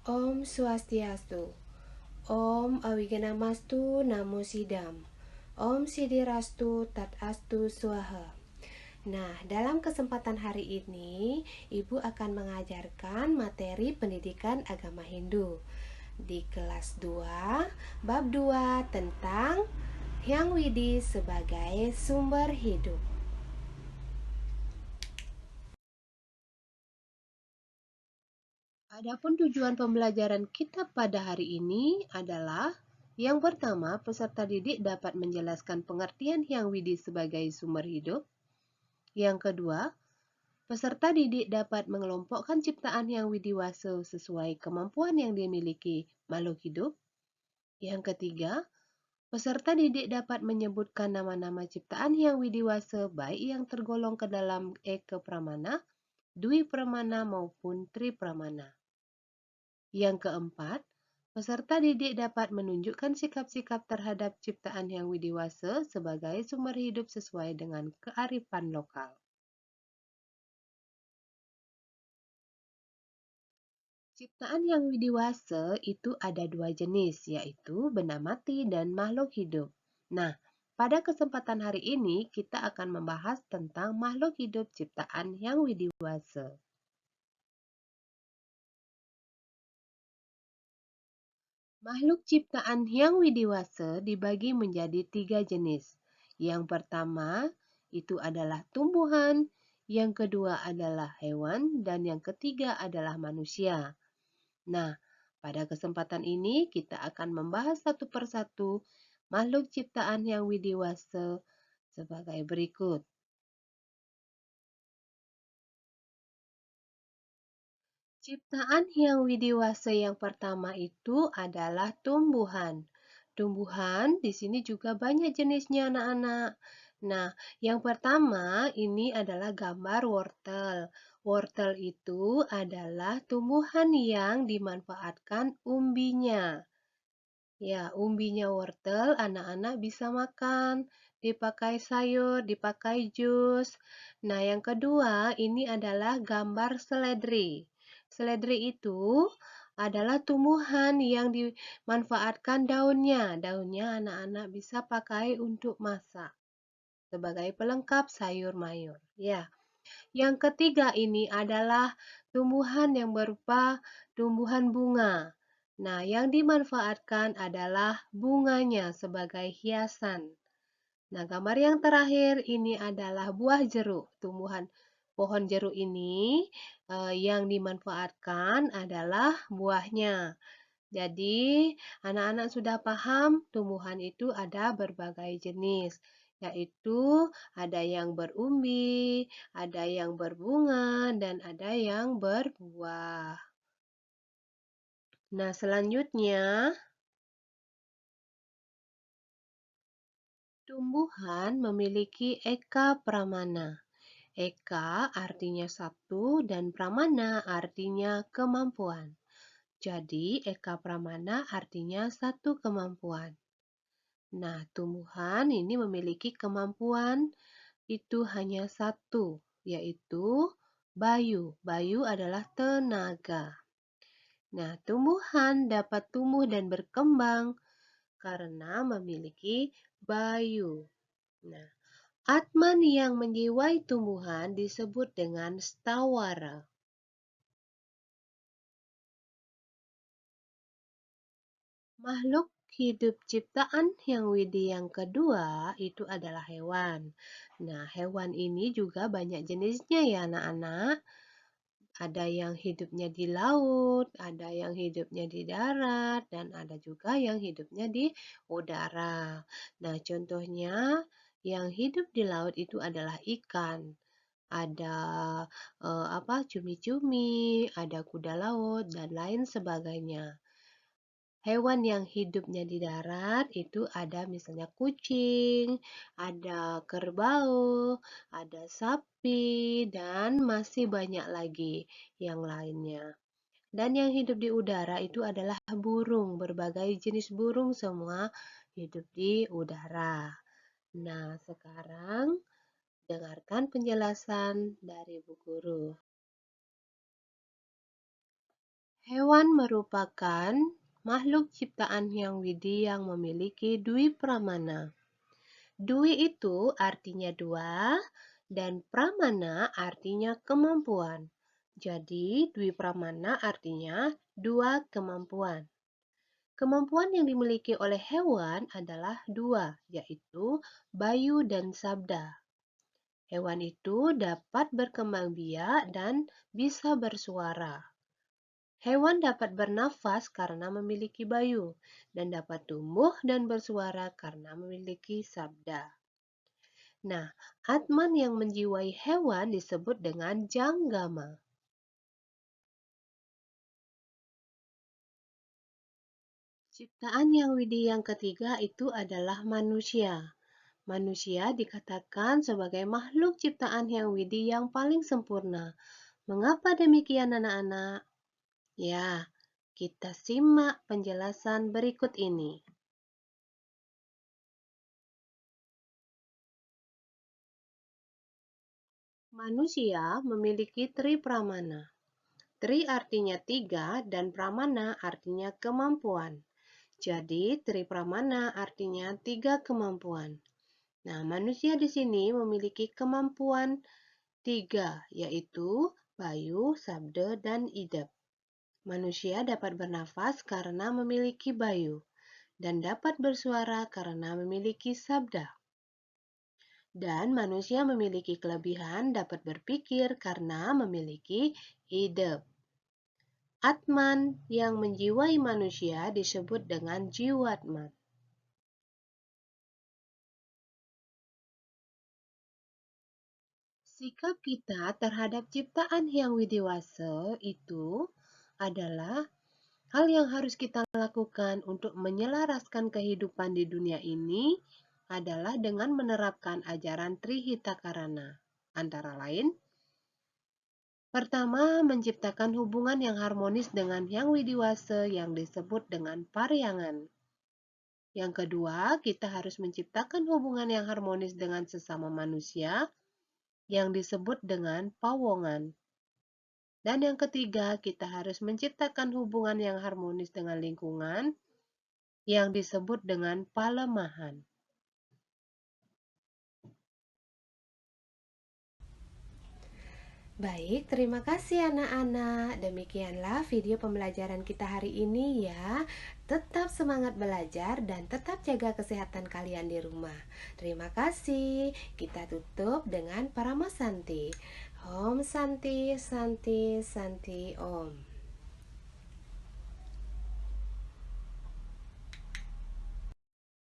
Om Swastiastu. Om Awigana-mastu Namo Sidam. Om Sidirastu Tat Astu Swaha. Nah, dalam kesempatan hari ini, Ibu akan mengajarkan materi pendidikan agama Hindu di kelas 2, bab 2 tentang Hyang Widi sebagai sumber hidup. Adapun tujuan pembelajaran kita pada hari ini adalah yang pertama, peserta didik dapat menjelaskan pengertian Hyang Widi sebagai sumber hidup. Yang kedua, peserta didik dapat mengelompokkan ciptaan Hyang Widiwasa sesuai kemampuan yang dimiliki makhluk hidup. Yang ketiga, peserta didik dapat menyebutkan nama-nama ciptaan Hyang Widiwasa baik yang tergolong ke dalam Eka Pramana, Dwi Pramana maupun Tri Pramana. Yang keempat, peserta didik dapat menunjukkan sikap-sikap terhadap ciptaan Hyang Widiwasa sebagai sumber hidup sesuai dengan kearifan lokal. Ciptaan Hyang Widiwasa itu ada dua jenis, yaitu benda mati dan makhluk hidup. Nah, pada kesempatan hari ini kita akan membahas tentang makhluk hidup ciptaan Hyang Widiwasa. Makhluk ciptaan Hyang Widiwasa dibagi menjadi 3 jenis. Yang pertama itu adalah tumbuhan, yang kedua adalah hewan, dan yang ketiga adalah manusia. Nah, pada kesempatan ini kita akan membahas satu persatu makhluk ciptaan Hyang Widiwasa sebagai berikut. Ciptaan Hyang Widiwasa yang pertama itu adalah tumbuhan. Tumbuhan di sini juga banyak jenisnya anak-anak. Nah, yang pertama ini adalah gambar wortel. Wortel itu adalah tumbuhan yang dimanfaatkan umbinya. Ya, umbinya wortel anak-anak bisa makan, dipakai sayur, dipakai jus. Nah, yang kedua ini adalah gambar seledri. Seledri itu adalah tumbuhan yang dimanfaatkan daunnya. Daunnya anak-anak bisa pakai untuk masak sebagai pelengkap sayur mayur. Ya. Yang ketiga ini adalah tumbuhan yang berupa tumbuhan bunga. Nah, yang dimanfaatkan adalah bunganya sebagai hiasan. Nah, gambar yang terakhir ini adalah buah jeruk. Tumbuhan pohon jeruk ini yang dimanfaatkan adalah buahnya. Jadi, anak-anak sudah paham tumbuhan itu ada berbagai jenis, yaitu ada yang berumbi, ada yang berbunga, dan ada yang berbuah. Nah, selanjutnya, tumbuhan memiliki eka pramana. Eka artinya satu dan pramana artinya kemampuan. Jadi, eka pramana artinya satu kemampuan. Nah, tumbuhan ini memiliki kemampuan itu hanya satu, yaitu bayu. Bayu adalah tenaga. Nah, tumbuhan dapat tumbuh dan berkembang karena memiliki bayu. Nah, atman yang menjiwai tumbuhan disebut dengan stawara. Makhluk hidup ciptaan Hyang Widi yang kedua itu adalah hewan. Nah, hewan ini juga banyak jenisnya ya anak-anak. Ada yang hidupnya di laut, ada yang hidupnya di darat, dan ada juga yang hidupnya di udara. Nah, contohnya yang hidup di laut itu adalah ikan. Ada cumi-cumi, ada kuda laut, dan lain sebagainya. Hewan yang hidupnya di darat itu ada misalnya kucing, ada kerbau, ada sapi, dan masih banyak lagi yang lainnya. Dan yang hidup di udara itu adalah burung, berbagai jenis burung semua hidup di udara. Nah, sekarang dengarkan penjelasan dari Bu Guru. Hewan merupakan makhluk ciptaan yang widi yang memiliki dwi pramana. Dwi itu artinya dua dan pramana artinya kemampuan. Jadi, dwi pramana artinya dua kemampuan. Kemampuan yang dimiliki oleh hewan adalah dua, yaitu bayu dan sabda. Hewan itu dapat berkembang biak dan bisa bersuara. Hewan dapat bernafas karena memiliki bayu, dan dapat tumbuh dan bersuara karena memiliki sabda. Nah, atman yang menjiwai hewan disebut dengan janggama. Ciptaan yang widi yang ketiga itu adalah manusia. Manusia dikatakan sebagai makhluk ciptaan yang widi yang paling sempurna. Mengapa demikian anak-anak? Ya, kita simak penjelasan berikut ini. Manusia memiliki tri pramana. Tri artinya tiga dan pramana artinya kemampuan. Jadi, tri pramana artinya tiga kemampuan. Nah, manusia di sini memiliki kemampuan tiga, yaitu bayu, sabda, dan idep. Manusia dapat bernafas karena memiliki bayu, dan dapat bersuara karena memiliki sabda. Dan manusia memiliki kelebihan dapat berpikir karena memiliki idep. Atman yang menjiwai manusia disebut dengan jiwatman. Sikap kita terhadap ciptaan yang widiwasa itu adalah hal yang harus kita lakukan untuk menyelaraskan kehidupan di dunia ini adalah dengan menerapkan ajaran Trihitakarana. Antara lain, pertama, menciptakan hubungan yang harmonis dengan yang widiwasa yang disebut dengan paryangan. Yang kedua, kita harus menciptakan hubungan yang harmonis dengan sesama manusia yang disebut dengan pawongan. Dan yang ketiga, kita harus menciptakan hubungan yang harmonis dengan lingkungan yang disebut dengan palemahan. Baik, terima kasih anak-anak. Demikianlah video pembelajaran kita hari ini ya. Tetap semangat belajar dan tetap jaga kesehatan kalian di rumah. Terima kasih. Kita tutup dengan Paramasanti. Om Santi, Santi, Santi, Om.